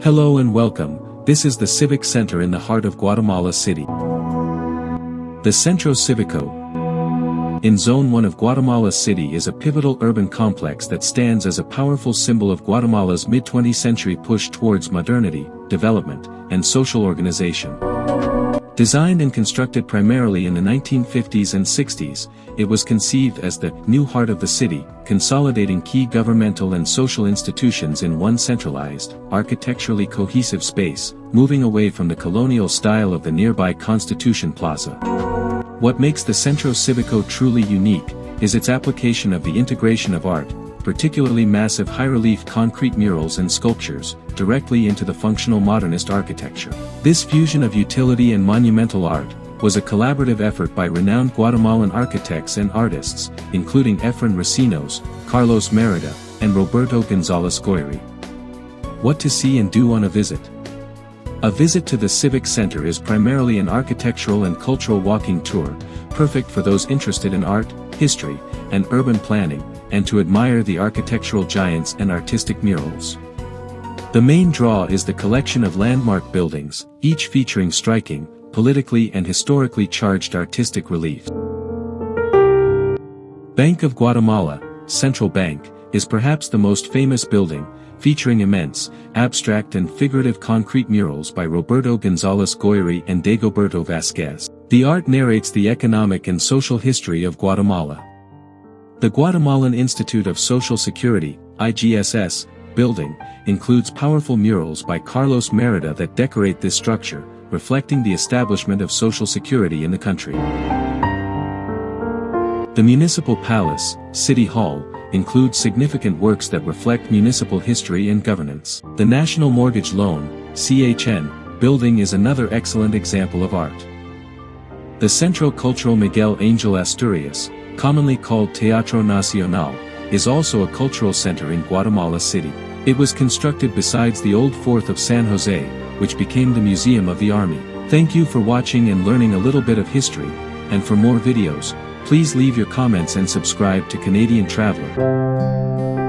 Hello and welcome, this is the Civic Center in the heart of Guatemala City. The Centro Cívico in Zone 1 of Guatemala City is a pivotal urban complex that stands as a powerful symbol of Guatemala's mid-20th century push towards modernity, development, and social organization. Designed and constructed primarily in the 1950s and 60s, it was conceived as the new heart of the city, consolidating key governmental and social institutions in one centralized, architecturally cohesive space, moving away from the colonial style of the nearby Constitution Plaza. What makes the Centro Cívico truly unique is its application of the integration of art, particularly massive high-relief concrete murals and sculptures, directly into the functional modernist architecture. This fusion of utility and monumental art was a collaborative effort by renowned Guatemalan architects and artists, including Efraín Recinos, Carlos Mérida, and Roberto González Goyri. What to see and do on a visit? A visit to the Civic Center is primarily an architectural and cultural walking tour, perfect for those interested in art, history, and urban planning, and to admire the architectural giants and artistic murals. The main draw is the collection of landmark buildings, each featuring striking, politically and historically charged artistic relief. Bank of Guatemala, Central Bank, is perhaps the most famous building, featuring immense, abstract and figurative concrete murals by Roberto González Goyri and Dagoberto Vázquez. The art narrates the economic and social history of Guatemala. The Guatemalan Institute of Social Security, IGSS, building, includes powerful murals by Carlos Mérida that decorate this structure, reflecting the establishment of social security in the country. The Municipal Palace, City Hall, includes significant works that reflect municipal history and governance. The National Mortgage Loan, CHN, building is another excellent example of art. The Centro Cultural Miguel Angel Asturias, commonly called Teatro Nacional, is also a cultural center in Guatemala City. It was constructed besides the old Fort of San Jose, which became the Museum of the Army. Thank you for watching and learning a little bit of history, and for more videos, please leave your comments and subscribe to Canadian Traveler.